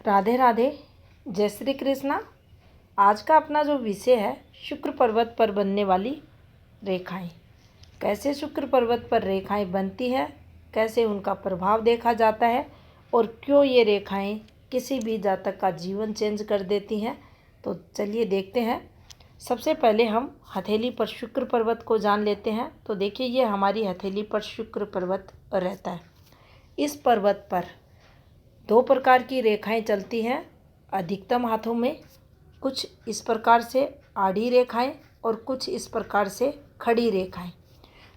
राधे राधे, जय श्री कृष्णा। आज का अपना जो विषय है शुक्र पर्वत पर बनने वाली रेखाएं। कैसे शुक्र पर्वत पर रेखाएं बनती है, कैसे उनका प्रभाव देखा जाता है और क्यों ये रेखाएं किसी भी जातक का जीवन चेंज कर देती हैं। तो चलिए देखते हैं। सबसे पहले हम हथेली पर शुक्र पर्वत को जान लेते हैं। तो देखिए, ये हमारी हथेली पर शुक्र पर्वत रहता है। इस पर्वत पर दो प्रकार की रेखाएं चलती हैं अधिकतम हाथों में। कुछ इस प्रकार से आड़ी रेखाएं और कुछ इस प्रकार से खड़ी रेखाएं।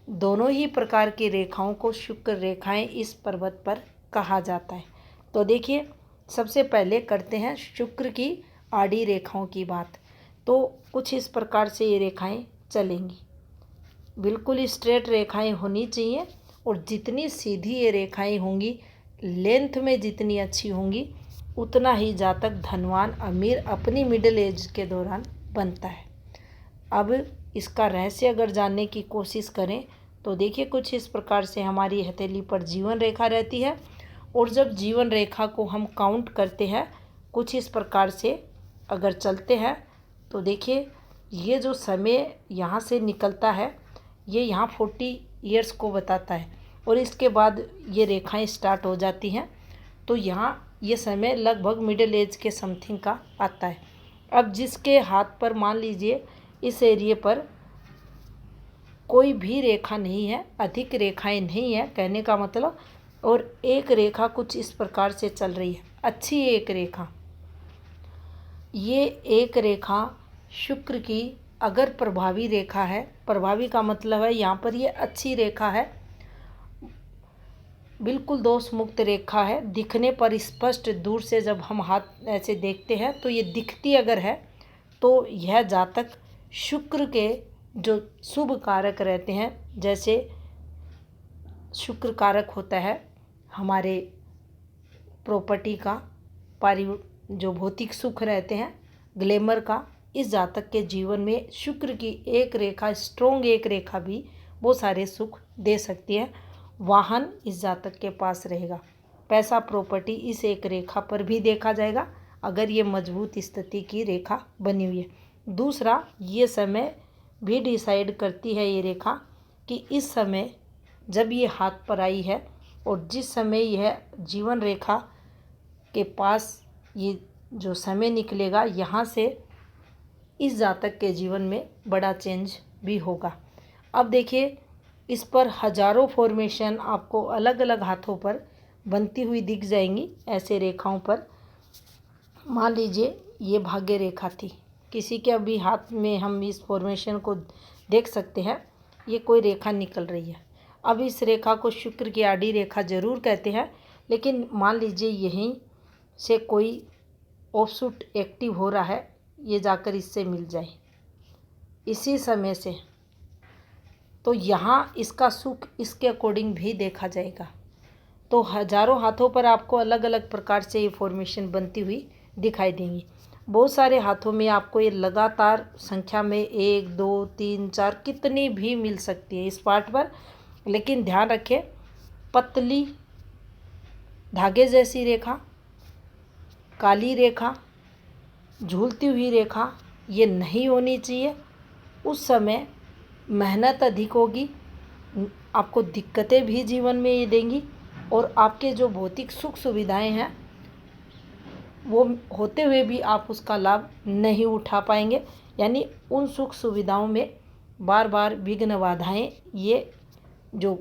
दोनों ही प्रकार की रेखाओं को शुक्र रेखाएं इस पर्वत पर कहा जाता है। तो देखिए, सबसे पहले करते हैं शुक्र की आड़ी रेखाओं की बात। तो कुछ इस प्रकार से ये रेखाएं चलेंगी। बिल्कुल स्ट्रेट रेखाएं होनी चाहिए और जितनी सीधी ये रेखाएं होंगी, लेंथ में जितनी अच्छी होंगी, उतना ही जातक धनवान अमीर अपनी मिडिल एज के दौरान बनता है। अब इसका रहस्य अगर जानने की कोशिश करें तो देखिए, कुछ इस प्रकार से हमारी हथेली पर जीवन रेखा रहती है और जब जीवन रेखा को हम काउंट करते हैं कुछ इस प्रकार से अगर चलते हैं तो देखिए, ये जो समय यहाँ से निकलता है ये यहाँ 40 ईयर्स को बताता है और इसके बाद ये रेखाएं स्टार्ट हो जाती हैं। तो यहाँ ये समय लगभग मिडिल एज के समथिंग का आता है। अब जिसके हाथ पर मान लीजिए इस एरिए पर कोई भी रेखा नहीं है, अधिक रेखाएं नहीं है कहने का मतलब, और एक रेखा कुछ इस प्रकार से चल रही है, अच्छी एक रेखा, ये एक रेखा शुक्र की अगर प्रभावी रेखा है, प्रभावी का मतलब है यहाँ पर ये अच्छी रेखा है, बिल्कुल दोष मुक्त रेखा है, दिखने पर स्पष्ट, दूर से जब हम हाथ ऐसे देखते हैं तो ये दिखती अगर है तो यह जातक शुक्र के जो शुभ कारक रहते हैं, जैसे शुक्र कारक होता है हमारे प्रॉपर्टी का, जो भौतिक सुख रहते हैं, ग्लैमर का, इस जातक के जीवन में शुक्र की एक रेखा, स्ट्रोंग एक रेखा भी वो सारे सुख दे सकती है। वाहन इस जातक के पास रहेगा, पैसा प्रॉपर्टी इस एक रेखा पर भी देखा जाएगा अगर ये मजबूत स्थिति की रेखा बनी हुई है। दूसरा, ये समय भी डिसाइड करती है ये रेखा कि इस समय जब ये हाथ पर आई है और जिस समय यह जीवन रेखा के पास ये जो समय निकलेगा, यहाँ से इस जातक के जीवन में बड़ा चेंज भी होगा। अब देखिए, इस पर हजारों फॉर्मेशन आपको अलग अलग हाथों पर बनती हुई दिख जाएंगी। ऐसे रेखाओं पर मान लीजिए ये भाग्य रेखा थी, किसी के अभी हाथ में हम इस फॉर्मेशन को देख सकते हैं, ये कोई रेखा निकल रही है। अब इस रेखा को शुक्र की आड़ी रेखा जरूर कहते हैं, लेकिन मान लीजिए यहीं से कोई ऑफशूट एक्टिव हो रहा है, ये जाकर इससे मिल जाए इसी समय से, तो यहाँ इसका सुख इसके अकॉर्डिंग भी देखा जाएगा। तो हजारों हाथों पर आपको अलग अलग प्रकार से ये फॉर्मेशन बनती हुई दिखाई देंगी। बहुत सारे हाथों में आपको ये लगातार संख्या में 1 2 3 4 कितनी भी मिल सकती है इस पार्ट पर, लेकिन ध्यान रखें पतली धागे जैसी रेखा, काली रेखा, झूलती हुई रेखा ये नहीं होनी चाहिए। उस समय मेहनत अधिक होगी, आपको दिक्कतें भी जीवन में ये देंगी और आपके जो भौतिक सुख सुविधाएं हैं वो होते हुए भी आप उसका लाभ नहीं उठा पाएंगे। यानी उन सुख सुविधाओं में बार बार विघ्न बाधाएं ये जो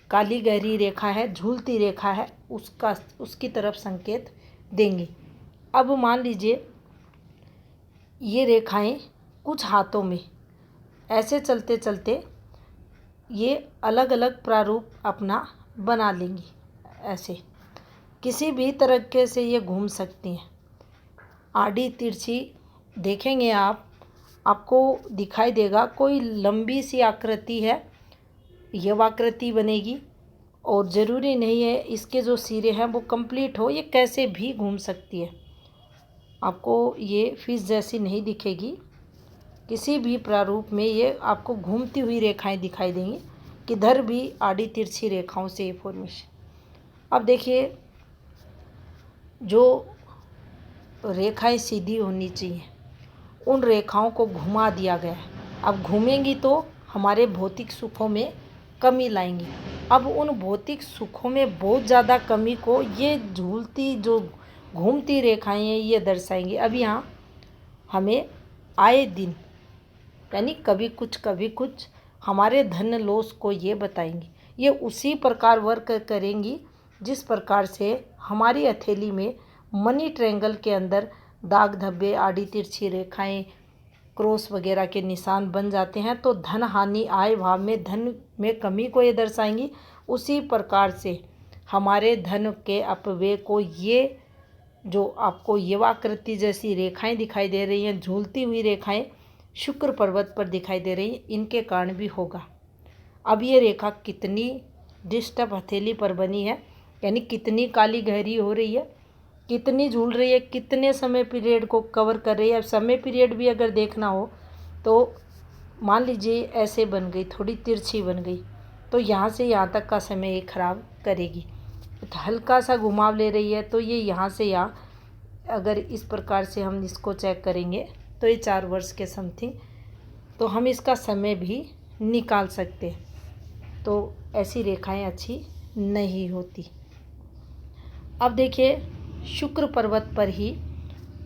काली गहरी रेखा है, झूलती रेखा है, उसकी तरफ संकेत देंगी। अब मान लीजिए ये रेखाएं कुछ हाथों में ऐसे चलते चलते ये अलग अलग प्रारूप अपना बना लेंगी। ऐसे किसी भी तरीके से ये घूम सकती हैं, आड़ी तिरछी देखेंगे आप, आपको दिखाई देगा कोई लंबी सी आकृति है, यह आकृति बनेगी और ज़रूरी नहीं है इसके जो सिरे हैं वो कंप्लीट हो, ये कैसे भी घूम सकती है, आपको ये फिश जैसी नहीं दिखेगी। किसी भी प्रारूप में ये आपको घूमती हुई रेखाएं दिखाई देंगी, किधर भी आड़ी तिरछी रेखाओं से ये फॉर्मेशन। अब देखिए, जो रेखाएं सीधी होनी चाहिए उन रेखाओं को घुमा दिया गया है। अब घूमेंगी तो हमारे भौतिक सुखों में कमी लाएंगी। अब उन भौतिक सुखों में बहुत ज़्यादा कमी को ये झूलती जो घूमती रेखाएं हैं ये दर्शाएंगी। अब यहाँ हमें आए दिन यानी कभी कुछ हमारे धन लोस को ये बताएंगी। ये उसी प्रकार वर्क करेंगी जिस प्रकार से हमारी हथेली में मनी ट्रायंगल के अंदर दाग धब्बे आड़ी तिरछी रेखाएं क्रॉस वगैरह के निशान बन जाते हैं तो धन हानि आय भाव में धन में कमी को ये दर्शाएंगी। उसी प्रकार से हमारे धन के अपव्यय को ये जो आपको यवाकृति जैसी रेखाएं दिखाई दे रही हैं झूलती हुई रेखाएं शुक्र पर्वत पर दिखाई दे रही हैं इनके कारण भी होगा। अब ये रेखा कितनी डिस्टर्ब हथेली पर बनी है यानी कितनी काली गहरी हो रही है कितनी झूल रही है कितने समय पीरियड को कवर कर रही है। अब समय पीरियड भी अगर देखना हो तो मान लीजिए ऐसे बन गई थोड़ी तिरछी बन गई तो यहाँ से यहाँ तक का समय ये खराब करेगी। तो हल्का सा घुमाव ले रही है तो ये यहाँ से यहाँ अगर इस प्रकार से हम इसको चेक करेंगे तो ये 4 वर्ष के समथिंग तो हम इसका समय भी निकाल सकते हैं। तो ऐसी रेखाएं अच्छी नहीं होती। अब देखिए शुक्र पर्वत पर ही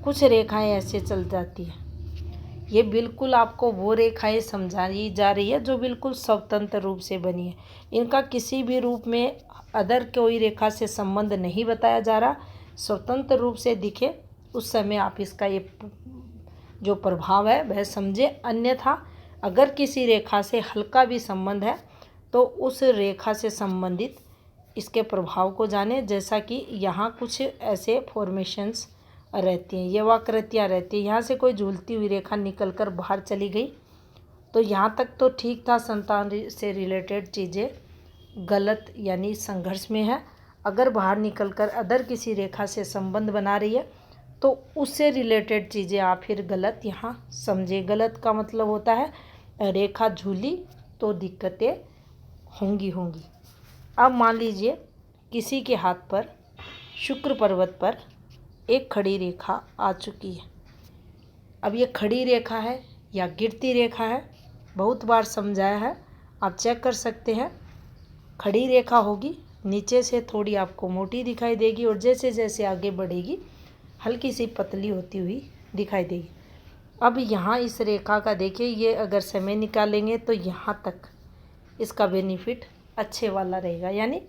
कुछ रेखाएं ऐसे चल जाती हैं। ये बिल्कुल आपको वो रेखाएं समझाई जा रही है जो बिल्कुल स्वतंत्र रूप से बनी है। इनका किसी भी रूप में अदर कोई रेखा से संबंध नहीं बताया जा रहा। स्वतंत्र रूप से दिखे उस समय आप इसका ये जो प्रभाव है वह समझे। अन्यथा अगर किसी रेखा से हल्का भी संबंध है तो उस रेखा से संबंधित इसके प्रभाव को जाने। जैसा कि यहाँ कुछ ऐसे फॉर्मेशंस रहती हैं ये वक्राकृतियाँ रहती हैं। यहाँ से कोई झूलती हुई रेखा निकलकर बाहर चली गई तो यहाँ तक तो ठीक था। संतान से रिलेटेड चीज़ें गलत यानी संघर्ष में है। अगर बाहर निकलकर अदर किसी रेखा से संबंध बना रही है तो उससे रिलेटेड चीज़ें आप फिर गलत यहाँ समझे। गलत का मतलब होता है रेखा झूली तो दिक्कतें होंगी। अब मान लीजिए किसी के हाथ पर शुक्र पर्वत पर एक खड़ी रेखा आ चुकी है। अब ये खड़ी रेखा है या गिरती रेखा है बहुत बार समझाया है आप चेक कर सकते हैं। खड़ी रेखा होगी नीचे से थोड़ी आपको मोटी दिखाई देगी और जैसे जैसे आगे बढ़ेगी हल्की सी पतली होती हुई दिखाई देगी। अब यहाँ इस रेखा का देखिए ये अगर समय निकालेंगे तो यहाँ तक इसका बेनिफिट अच्छे वाला रहेगा यानी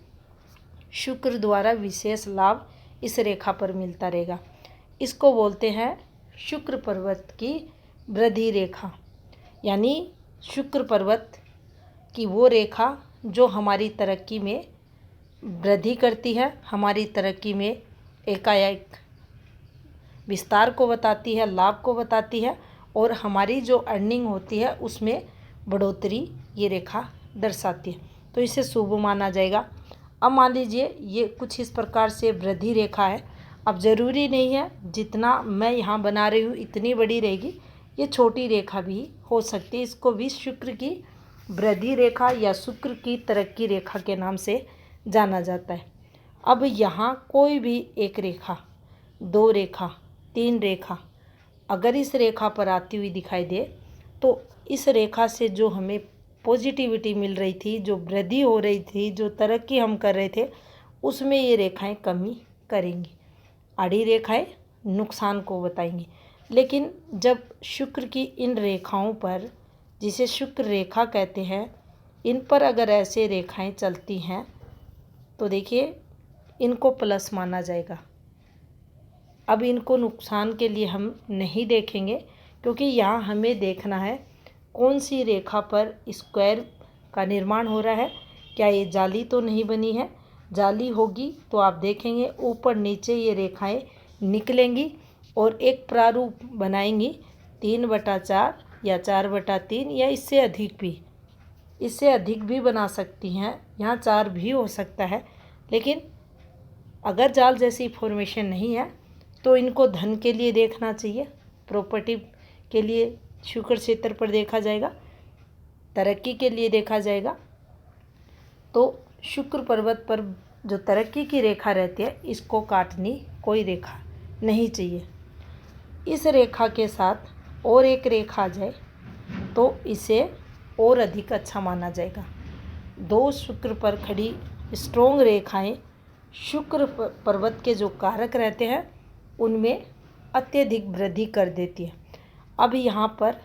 शुक्र द्वारा विशेष लाभ इस रेखा पर मिलता रहेगा। इसको बोलते हैं शुक्र पर्वत की वृद्धि रेखा यानी शुक्र पर्वत की वो रेखा जो हमारी तरक्की में वृद्धि करती है हमारी तरक्की में एकाएक विस्तार को बताती है लाभ को बताती है और हमारी जो अर्निंग होती है उसमें बढ़ोतरी ये रेखा दर्शाती है तो इसे शुभ माना जाएगा। अब मान लीजिए ये कुछ इस प्रकार से वृद्धि रेखा है। अब ज़रूरी नहीं है जितना मैं यहाँ बना रही हूँ इतनी बड़ी रहेगी ये छोटी रेखा भी हो सकती है। इसको भी शुक्र की वृद्धि रेखा या शुक्र की तरक्की रेखा के नाम से जाना जाता है। अब यहाँ कोई भी एक रेखा 2 रेखा 3 रेखा अगर इस रेखा पर आती हुई दिखाई दे तो इस रेखा से जो हमें पॉजिटिविटी मिल रही थी जो वृद्धि हो रही थी जो तरक्की हम कर रहे थे उसमें ये रेखाएं कमी करेंगी। आड़ी रेखाएं नुकसान को बताएंगी। लेकिन जब शुक्र की इन रेखाओं पर जिसे शुक्र रेखा कहते हैं इन पर अगर ऐसे रेखाएं चलती हैं तो देखिए इनको प्लस माना जाएगा। अब इनको नुकसान के लिए हम नहीं देखेंगे क्योंकि यहाँ हमें देखना है कौन सी रेखा पर स्क्वायर का निर्माण हो रहा है। क्या ये जाली तो नहीं बनी है। जाली होगी तो आप देखेंगे ऊपर नीचे ये रेखाएं निकलेंगी और एक प्रारूप बनाएंगी 3/4 या 4/3 या इससे अधिक भी बना सकती हैं। यहाँ 4 भी हो सकता है। लेकिन अगर जाल जैसी फॉर्मेशन नहीं है तो इनको धन के लिए देखना चाहिए प्रॉपर्टी के लिए शुक्र क्षेत्र पर देखा जाएगा तरक्की के लिए देखा जाएगा। तो शुक्र पर्वत पर जो तरक्की की रेखा रहती है इसको काटनी कोई रेखा नहीं चाहिए। इस रेखा के साथ और एक रेखा आ जाए तो इसे और अधिक अच्छा माना जाएगा। दो शुक्र पर खड़ी स्ट्रोंग रेखाएं शुक्र पर्वत के जो कारक रहते हैं उनमें अत्यधिक वृद्धि कर देती है। अब यहाँ पर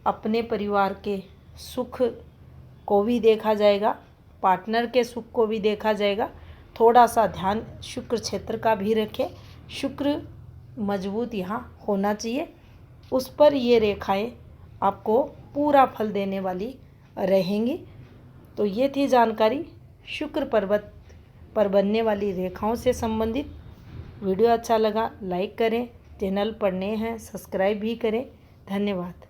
अपने परिवार के सुख को भी देखा जाएगा, पार्टनर के सुख को भी देखा जाएगा। थोड़ा सा ध्यान शुक्र क्षेत्र का भी रखें। शुक्र मजबूत यहाँ होना चाहिए, उस पर ये रेखाएं आपको पूरा फल देने वाली रहेंगी। तो ये थी जानकारी शुक्र पर्वत पर बनने वाली रेखाओं से संबंधित। वीडियो अच्छा लगा लाइक करें, चैनल पर नए हैं सब्सक्राइब भी करें। धन्यवाद।